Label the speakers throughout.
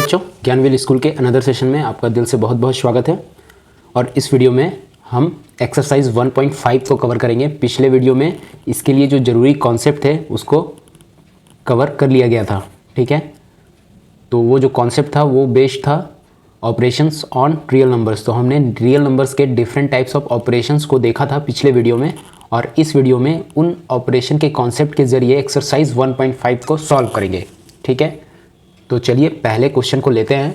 Speaker 1: बच्चों, ज्ञानवेल स्कूल के another session में आपका दिल से बहुत बहुत स्वागत है। और इस वीडियो में हम एक्सरसाइज 1.5 को कवर करेंगे। पिछले वीडियो में इसके लिए जो ज़रूरी कॉन्सेप्ट थे उसको कवर कर लिया गया था, ठीक है। तो वो जो कॉन्सेप्ट था वो बेस्ड था ऑपरेशंस ऑन रियल नंबर्स। तो हमने रियल नंबर्स के डिफरेंट टाइप्स ऑफ ऑपरेशंस को देखा था पिछले वीडियो में, और इस वीडियो में उन ऑपरेशन के कॉन्सेप्ट के ज़रिए एक्सरसाइज 1.5 को सॉल्व करेंगे, ठीक है। तो चलिए पहले क्वेश्चन को लेते हैं।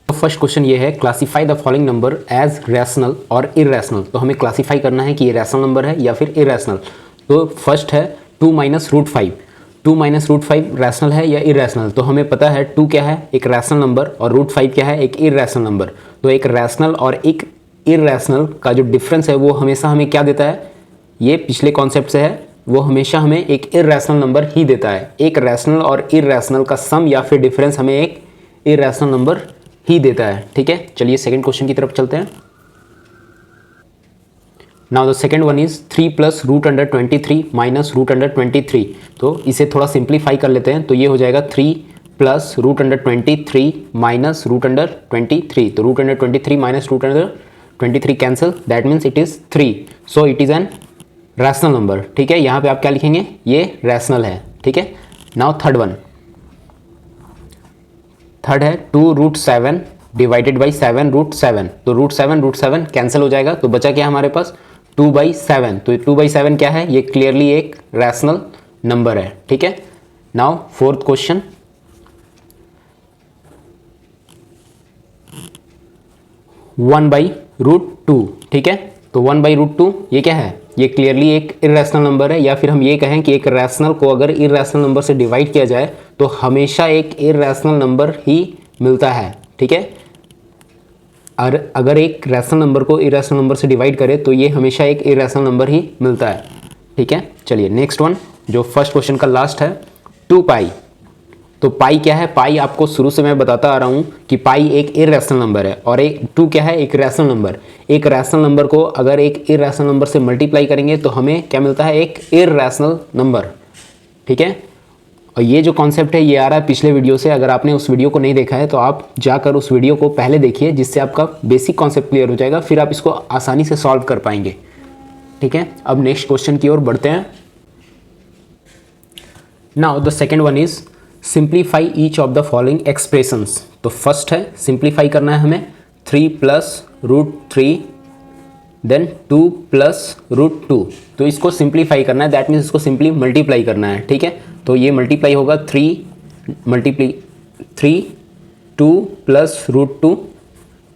Speaker 1: तो फर्स्ट क्वेश्चन ये है, classify the following number as rational और इरेशनल। तो हमें क्लासीफाई करना है कि ये रैशनल नंबर है या फिर इरेशनल। तो फर्स्ट है 2 - √5। 2 - √5 रैशनल है या इरेशनल। तो हमें पता है 2 क्या है, एक रैशनल नंबर, और √5 क्या है, एक इरेशनल नंबर। तो एक रैशनल और एक इरेशनल का जो डिफरेंस है वो हमेशा हमें क्या देता है, ये पिछले कॉन्सेप्ट से है, वो हमेशा हमें एक इरेशनल नंबर ही देता है। एक रैशनल और इरेशनल का सम या फिर डिफरेंस हमें एक इरेशनल नंबर ही देता है, ठीक है। चलिए सेकंड क्वेश्चन की तरफ चलते हैं। Now the second one is 3 + √23 - √23। तो इसे थोड़ा सिंप्लीफाई कर लेते हैं। तो ये हो जाएगा 3 + √23 - √23। तो √23 - √23 cancel, that means it is 3। So it is an rational number, ठीक है। यहाँ पे आप क्या लिखेंगे, ये रैशनल है, ठीक है। नाउ थर्ड वन, थर्ड है 2√7 / 7√7। तो √7 कैंसिल हो जाएगा, तो बचा क्या हमारे पास, 2/7। तो 2/7 क्या है, ये क्लियरली एक रैशनल नंबर है, ठीक है। नाउ फोर्थ क्वेश्चन, 1/√2, ठीक है। तो 1/√2 ये क्या है, ये क्लियरली एक इरेशनल नंबर है, या फिर हम ये कहें कि एक रैशनल को अगर इरेशनल नंबर से डिवाइड किया जाए तो हमेशा एक इरेशनल नंबर ही मिलता है, ठीक है। और अगर एक रैशनल नंबर को इरेशनल नंबर से डिवाइड करें तो ये हमेशा एक इरेशनल नंबर ही मिलता है, ठीक है। चलिए नेक्स्ट वन, जो फर्स्ट क्वेश्चन का लास्ट है, 2π। तो पाई क्या है, पाई आपको शुरू से मैं बताता आ रहा हूँ कि पाई एक इरेशनल नंबर है, और एक 2 क्या है, एक रैशनल नंबर। एक रैशनल नंबर को अगर एक इरेशनल नंबर से मल्टीप्लाई करेंगे तो हमें क्या मिलता है, एक इरेशनल नंबर, ठीक है। और ये जो कॉन्सेप्ट है ये आ रहा है पिछले वीडियो से। अगर आपने उस वीडियो को नहीं देखा है तो आप जाकर उस वीडियो को पहले देखिए, जिससे आपका बेसिक कॉन्सेप्ट क्लियर हो जाएगा, फिर आप इसको आसानी से सॉल्व कर पाएंगे, ठीक है। अब नेक्स्ट क्वेश्चन की ओर बढ़ते हैं। Now the second one is simplify each of the following expressions. तो फर्स्ट है सिंप्लीफाई करना है हमें, 3 + √3 देन 2 + √2। तो इसको सिंप्लीफाई करना है, दैट मीन्स इसको सिंपली मल्टीप्लाई करना है, ठीक है। तो ये मल्टीप्लाई होगा 3 2 + √2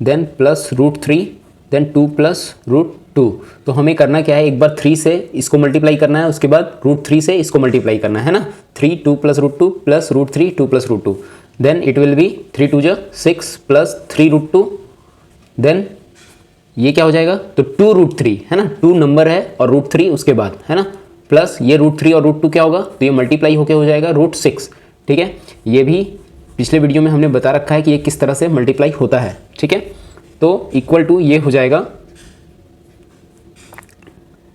Speaker 1: देन +√3 देन 2 + √2। तो हमें करना क्या है, एक बार 3 से इसको मल्टीप्लाई करना है, उसके बाद √3 से इसको मल्टीप्लाई करना है ना। 3 2 + √2 + √3 2 + √2, then it will be 3 2 6 + 3√2। Then ये क्या हो जाएगा, तो 2√3 है ना, 2 नंबर है और √3 उसके बाद है ना, प्लस ये √3 और √2 क्या होगा, तो ये मल्टीप्लाई होके हो जाएगा √6, ठीक है। ये भी पिछले वीडियो में हमने बता रखा है कि ये किस तरह से मल्टीप्लाई होता है, ठीक है। तो इक्वल टू ये हो जाएगा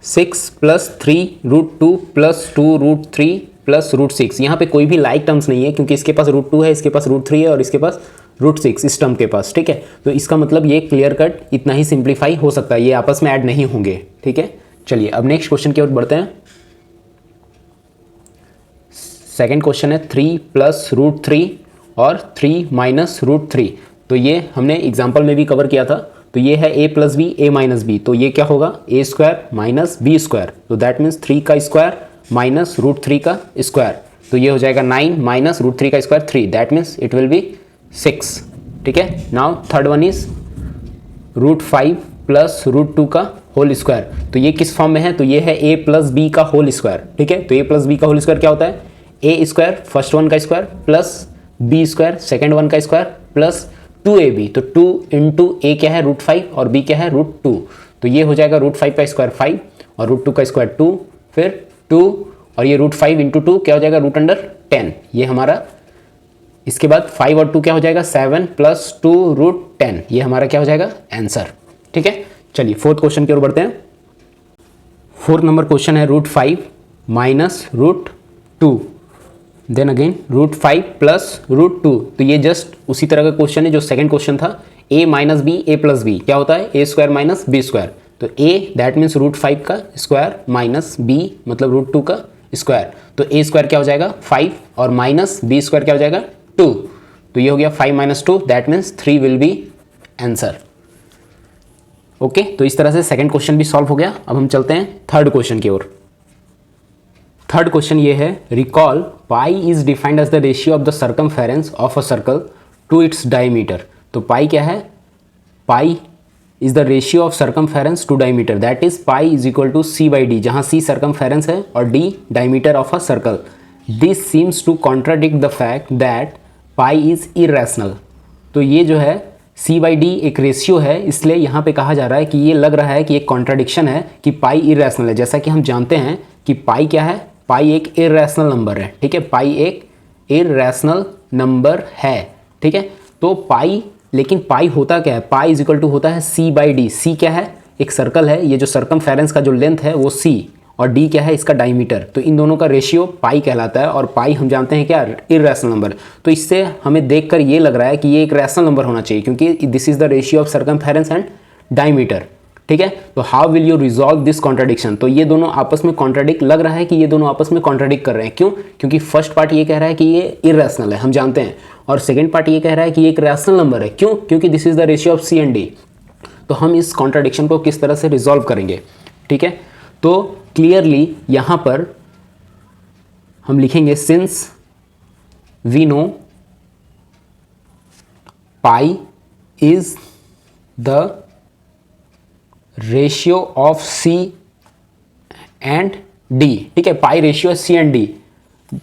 Speaker 1: 6 + 3√2 + 2√3 + √6। यहाँ पे कोई भी लाइक टर्म्स नहीं है, क्योंकि इसके पास √2 है, इसके पास √3 है और इसके पास √6 इस टर्म के पास, ठीक है। तो इसका मतलब ये क्लियर कट इतना ही सिंप्लीफाई हो सकता है, ये आपस में ऐड नहीं होंगे, ठीक है। चलिए अब नेक्स्ट क्वेश्चन की ओर बढ़ते हैं। सेकेंड क्वेश्चन है 3 + √3 और 3 - √3। तो ये हमने एग्जाम्पल में भी कवर किया था। तो ये है a + b a - b। तो ये क्या होगा, a² - b²। तो दैट मीन्स 3 का स्क्वायर माइनस √3 का स्क्वायर। तो ये हो जाएगा 9 - √3 का square 3, that means it will B 6, ठीक है। नाउ थर्ड वन इज √5 + √2 का होल स्क्वायर। तो ये किस फॉर्म में है, तो ये है a + b का होल स्क्वायर, ठीक है। तो a + b का होल स्क्वायर क्या होता है, a² फर्स्ट वन का square plus b² second one का स्क्वायर प्लस 2ab। तो 2 × a क्या है, √5 और b क्या है, √2। तो ये हो जाएगा √5 का स्क्वायर 5 और √2 का स्क्वायर 2, फिर 2 और ये √5 × 2 क्या हो जाएगा, √10। ये हमारा, इसके बाद 5 और 2 क्या हो जाएगा, 7 + 2 √10। ये हमारा क्या हो जाएगा, आंसर, ठीक है। चलिए फोर्थ क्वेश्चन की ओर बढ़ते हैं। फोर्थ नंबर क्वेश्चन है √5 - √2। देन अगेन √5 प्लस √2, तो ये जस्ट उसी तरह का क्वेश्चन है जो सेकंड क्वेश्चन था, a minus B A plus B क्या होता है a square minus B square, तो a दैट मीन्स √5 का स्क्वायर माइनस b मतलब √2 का स्क्वायर, तो a स्क्वायर क्या हो जाएगा 5 और माइनस b स्क्वायर क्या हो जाएगा 2, तो ये हो गया 5 minus 2 that means 3 will be answer. Okay, तो इस तरह से सेकंड क्वेश्चन भी सॉल्व हो गया। अब हम चलते हैं थर्ड क्वेश्चन की ओर। थर्ड क्वेश्चन ये है, recall pi is defined as the ratio of the circumference of a circle to its diameter. तो पाई क्या है, pi is the ratio of circumference to diameter, that is pi is equal to c by D, जहां c circumference है और d diameter of a circle. This seems to contradict the fact that pi is irrational. तो ये जो है c by D एक ratio है, इसलिए यहाँ पे कहा जा रहा है कि ये लग रहा है कि एक कॉन्ट्राडिक्शन है कि पाई इरेशनल है। जैसा कि हम जानते हैं कि पाई क्या है, पाई एक इरेशनल नंबर है, ठीक है, पाई एक इरेशनल नंबर है, ठीक है। तो पाई, लेकिन पाई होता क्या है, पाई इज इक्वल टू होता है c बाई डी। c क्या है, एक सर्कल है, ये जो सर्कमफेरेंस का जो लेंथ है वो c, और d क्या है इसका डायमीटर, तो इन दोनों का रेशियो पाई कहलाता है। और पाई हम जानते हैं क्या, इरेशनल नंबर, तो इससे हमें देखकर ये लग रहा है कि ये एक रैशनल नंबर होना चाहिए, क्योंकि this is the ratio of circumference and diameter, ठीक है। तो how will you resolve this contradiction, तो ये दोनों आपस में कॉन्ट्राडिक्ट लग रहा है कि ये दोनों आपस में कॉन्ट्राडिक्ट कर रहे हैं। क्यों, क्योंकि फर्स्ट पार्ट ये कह रहा है कि ये इरेशनल है, हम जानते हैं, और सेकंड पार्ट ये कह रहा है कि ये एक रैशनल नंबर है। क्यों, क्योंकि this is the ratio of C and D. तो हम इस कॉन्ट्राडिक्शन को किस तरह से रिजॉल्व करेंगे, ठीक है। तो क्लियरली यहां पर हम लिखेंगे, since we know pi is the ratio of C and D, ठीक है, pi ratio C and D,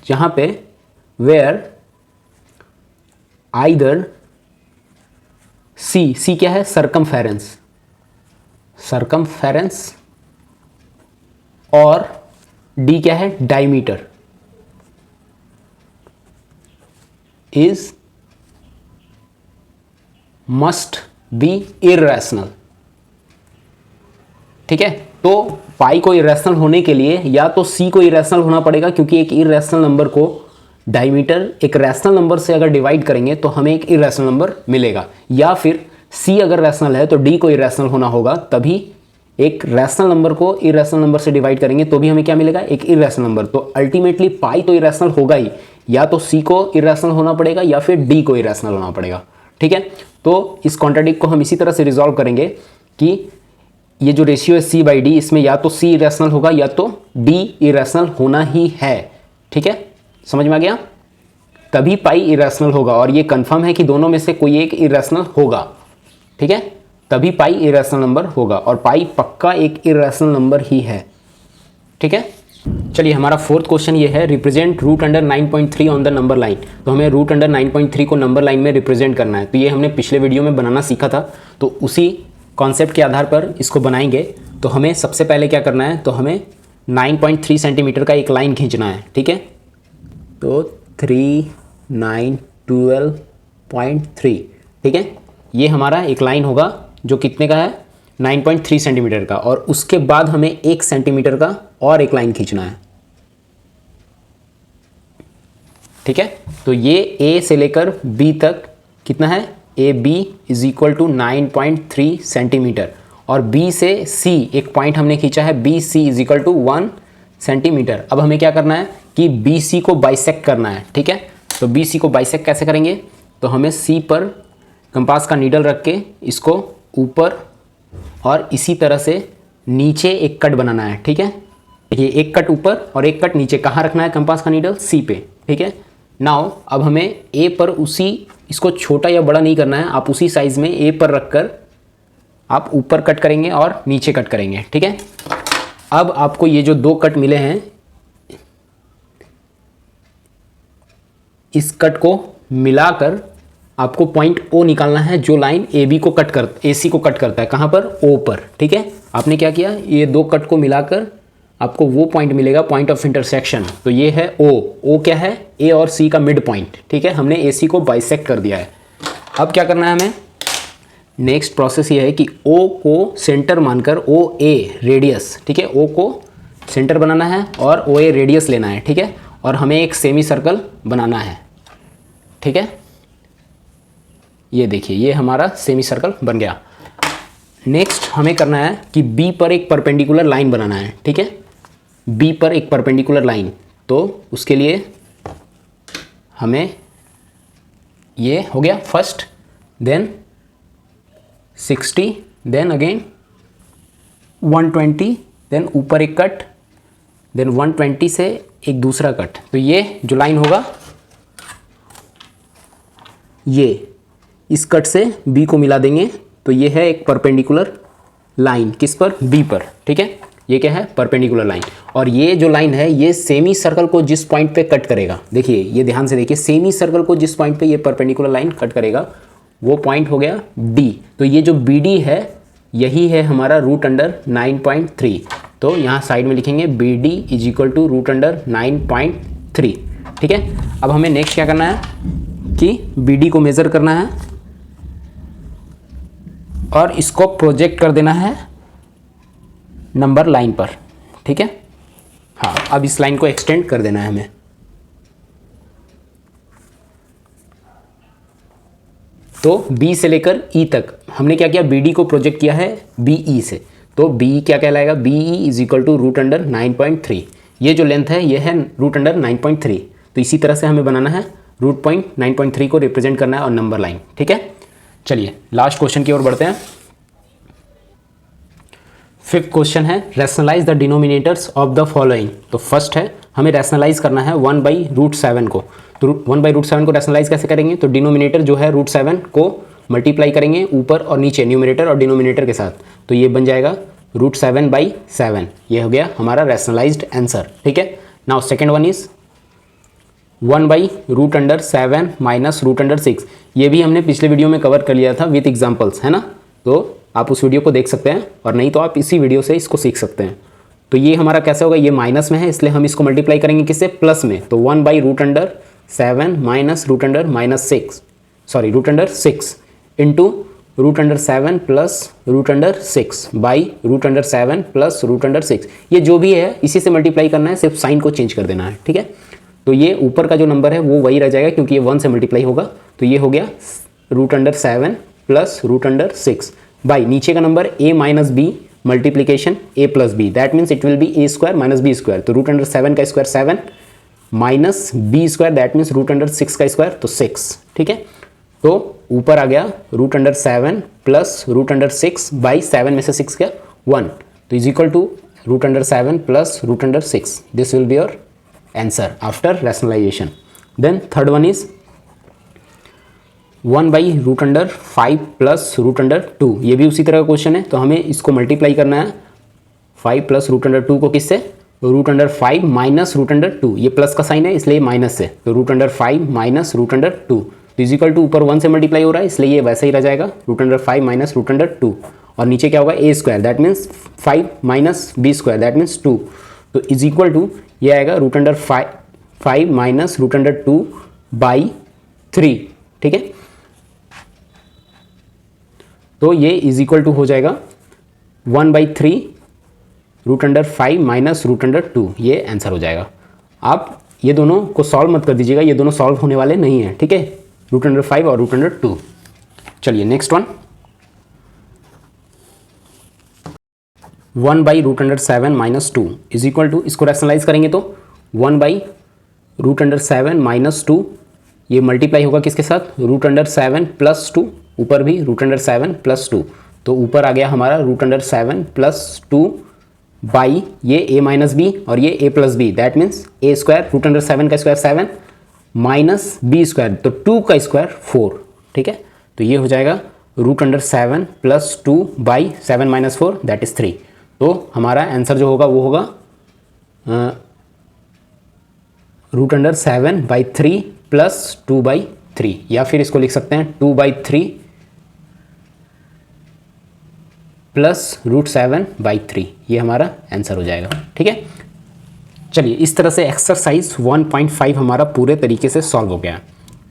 Speaker 1: जहां पे वेयर आइदर सी क्या है, सर्कमफेरेंस, सर्कमफेरेंस, और डी क्या है, diameter, is must be irrational, ठीक है। तो पाई को इरेशनल होने के लिए या तो सी को इरेशनल होना पड़ेगा, क्योंकि एक इरेशनल नंबर को डायमीटर एक रैशनल नंबर से अगर डिवाइड करेंगे तो हमें एक इरेशनल नंबर मिलेगा, या फिर सी अगर रैशनल है तो डी को इरेशनल होना होगा, तभी एक रैशनल नंबर को इरेशनल नंबर से डिवाइड करेंगे तो भी हमें क्या मिलेगा, एक इरेशनल नंबर। तो अल्टीमेटली पाई तो इरेशनल होगा ही, या तो सी को इरेशनल होना पड़ेगा या फिर डी को इरेशनल होना पड़ेगा, ठीक है। तो इस कॉन्ट्राडिक्ट को हम इसी तरह से रिजॉल्व करेंगे कि ये जो रेशियो है सी बाई डी, इसमें या तो सी इरेशनल होगा या तो डी इरेशनल होना ही है, ठीक है, समझ में आ गया। तभी पाई इरेशनल होगा, और ये कंफर्म है कि दोनों में से कोई एक इरेशनल होगा, ठीक है, तभी पाई इरेशनल नंबर होगा, और पाई पक्का एक इरेशनल नंबर ही है, ठीक है। चलिए हमारा फोर्थ क्वेश्चन ये है, represent root under 9.3 on the number line. तो हमें रूट अंडर 9.3 को नंबर लाइन में रिप्रेजेंट करना है। तो ये हमने पिछले वीडियो में बनाना सीखा था, तो उसी कॉन्सेप्ट के आधार पर इसको बनाएंगे। तो हमें सबसे पहले क्या करना है, तो हमें 9.3 सेंटीमीटर का एक लाइन खींचना है, ठीक है। तो 3, 9, 12.3, ठीक है, ये हमारा एक लाइन होगा जो कितने का है, 9.3 सेंटीमीटर का, और उसके बाद हमें 1 सेंटीमीटर का और एक लाइन खींचना है, ठीक है। तो ये ए से लेकर बी तक कितना है, A B is equal to 9.3 centimetre, और बी से सी एक पॉइंट हमने खींचा है, B C is equal to 1 centimetre. अब हमें क्या करना है कि बी सी को बाइसेक्ट करना है, ठीक है। तो बी सी को बाइसेक्ट कैसे करेंगे, तो हमें सी पर कंपास का नीडल रख के इसको ऊपर और इसी तरह से नीचे एक कट बनाना है, ठीक है। देखिए एक कट ऊपर और एक कट नीचे, कहाँ रखना है कंपास का नीडल, सी पे, ठीक है। नाउ अब हमें ए पर उसी, इसको छोटा या बड़ा नहीं करना है, आप उसी साइज में ए पर रखकर आप ऊपर कट करेंगे और नीचे कट करेंगे, ठीक है। अब आपको ये जो 2 कट मिले हैं, इस कट को मिलाकर आपको पॉइंट ओ निकालना है, जो लाइन ए बी को कट कर, ए सी को कट करता है, कहाँ पर, ओ पर, ठीक है। आपने क्या किया, ये 2 कट को मिलाकर आपको वो पॉइंट मिलेगा, पॉइंट ऑफ इंटरसेक्शन। तो ये है ओ, ओ क्या है, ए और सी का मिड पॉइंट, ठीक है। हमने ए सी को बाइसेक्ट कर दिया है। अब क्या करना है हमें, नेक्स्ट प्रोसेस ये है कि ओ को सेंटर मानकर, ओ ए रेडियस, ठीक है, ओ को सेंटर बनाना है और ओ ए रेडियस लेना है, ठीक है। और हमें एक सेमी सर्कल बनाना है, ठीक है। ये देखिए ये हमारा सेमी सर्कल बन गया। नेक्स्ट हमें करना है कि बी पर एक परपेंडिकुलर लाइन बनाना है, ठीक है। बी पर एक परपेंडिकुलर लाइन, तो उसके लिए हमें ये हो गया first, then 60, then again 120, then ऊपर एक कट, देन 120 से एक दूसरा कट। तो ये जो लाइन होगा ये इस कट से बी को मिला देंगे, तो ये है एक परपेंडिकुलर लाइन, किस पर, बी पर, ठीक है। ये क्या है, परपेंडिकुलर लाइन। और ये जो लाइन है ये सेमी सर्कल को जिस पॉइंट पे कट करेगा, देखिए ये ध्यान से देखिए, सेमी सर्कल को जिस पॉइंट पे ये परपेंडिकुलर लाइन कट करेगा वो पॉइंट हो गया डी। तो ये जो बी डी है यही है हमारा √9.3। तो यहाँ साइड में लिखेंगे B D is equal to √9.3, ठीक है। अब हमें नेक्स्ट क्या करना है कि बी डी को मेज़र करना है और इसको प्रोजेक्ट कर देना है नंबर लाइन पर, ठीक है। हाँ, अब इस लाइन को एक्सटेंड कर देना है हमें। तो B से लेकर E तक हमने क्या किया, BD को प्रोजेक्ट किया है BE से, तो BE क्या कहलाएगा, BE इज इक्वल टू √9.3। ये जो लेंथ है ये है √9.3। तो इसी तरह से हमें बनाना है √9.3 को रिप्रेजेंट करना है और नंबर लाइन, ठीक है। चलिए लास्ट क्वेश्चन की ओर बढ़ते हैं। फिफ्थ क्वेश्चन है rationalise the denominators of the following. तो फर्स्ट है हमें रैशनलाइज करना है 1/√7 को। तो 1/√7 को रैशनलाइज कैसे करेंगे, तो डिनोमिनेटर जो है √7 को मल्टीप्लाई करेंगे ऊपर और नीचे, न्यूमिनेटर और डिनोमिनेटर के साथ, तो ये बन जाएगा √7/7। ये हो गया हमारा रैशनलाइज्ड आंसर, ठीक है। Now second one is 1/√7 minus √6। ये भी हमने पिछले वीडियो में कवर कर लिया था विथ एग्जाम्पल्स, है ना। तो आप उस वीडियो को देख सकते हैं, और नहीं तो आप इसी वीडियो से इसको सीख सकते हैं। तो ये हमारा कैसे होगा, ये माइनस में है इसलिए हम इसको मल्टीप्लाई करेंगे किससे, प्लस में। तो 1/√7 minus √6 into √7 plus √6 by √7 plus √6। ये जो भी है इसी से मल्टीप्लाई करना है, सिर्फ साइन को चेंज कर देना है, ठीक है। तो ये ऊपर का जो नंबर है वो वही रह जाएगा क्योंकि ये 1 से मल्टीप्लाई होगा। तो ये हो गया √7 प्लस √6 बाई नीचे का number a minus B multiplication a plus B, that means it will be a square minus B square. तो √7 का square 7 minus b square, that means √6 का स्क्वायर, तो 6, ठीक है। तो ऊपर आ गया √7 प्लस √6 बाई 7 में से 6 गया 1, तो is equal to √7 plus √6। This will be your answer after rationalisation. Then third one इज 1/√5 प्लस √2। ये भी उसी तरह का क्वेश्चन है, तो हमें इसको मल्टीप्लाई करना है 5 प्लस √2 को किससे, √5 माइनस √2। ये प्लस का साइन है इसलिए माइनस से, तो √5 माइनस √2 फिजिकल टू ऊपर 1 से मल्टीप्लाई हो रहा है इसलिए ये वैसे ही रह जाएगा √5 माइनस √2। और नीचे क्या होगा, a square, that means 5 minus b square, that means 2। तो इज इक्वल टू ये आएगा √5 माइनस √2 बाई 3, ठीक है। तो ये इज इक्वल टू हो जाएगा 1/3 √5 माइनस √2। ये आंसर हो जाएगा। आप ये दोनों को सॉल्व मत कर दीजिएगा, ये दोनों सॉल्व होने वाले नहीं हैं, ठीक है, √5 और √2। चलिए next one 1/√7 minus 2 is equal to, इसको रैशनलाइज करेंगे तो 1/√7 माइनस 2, ये मल्टीप्लाई होगा किसके साथ, √7 प्लस 2, ऊपर भी √7 प्लस 2। तो ऊपर आ गया हमारा √7 प्लस 2 बाई ये a माइनस बी और ये a plus B, that means a square, √7 का स्क्वायर 7 माइनस b स्क्वायर, तो 2 का स्क्वायर 4, ठीक है। तो ये हो जाएगा √7 plus 2 by 7 minus 4, that is 3। तो हमारा आंसर जो होगा वो होगा √7/3 प्लस 2/3, या फिर इसको लिख सकते हैं 2/3 प्लस √7/3। ये हमारा आंसर हो जाएगा, ठीक है। चलिए इस तरह से एक्सरसाइज 1.5 हमारा पूरे तरीके से सॉल्व हो गया,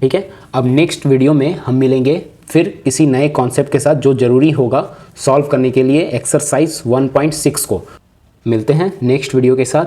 Speaker 1: ठीक है। अब नेक्स्ट वीडियो में हम मिलेंगे फिर किसी नए कॉन्सेप्ट के साथ जो ज़रूरी होगा सॉल्व करने के लिए एक्सरसाइज 1.6 को। मिलते हैं नेक्स्ट वीडियो के साथ।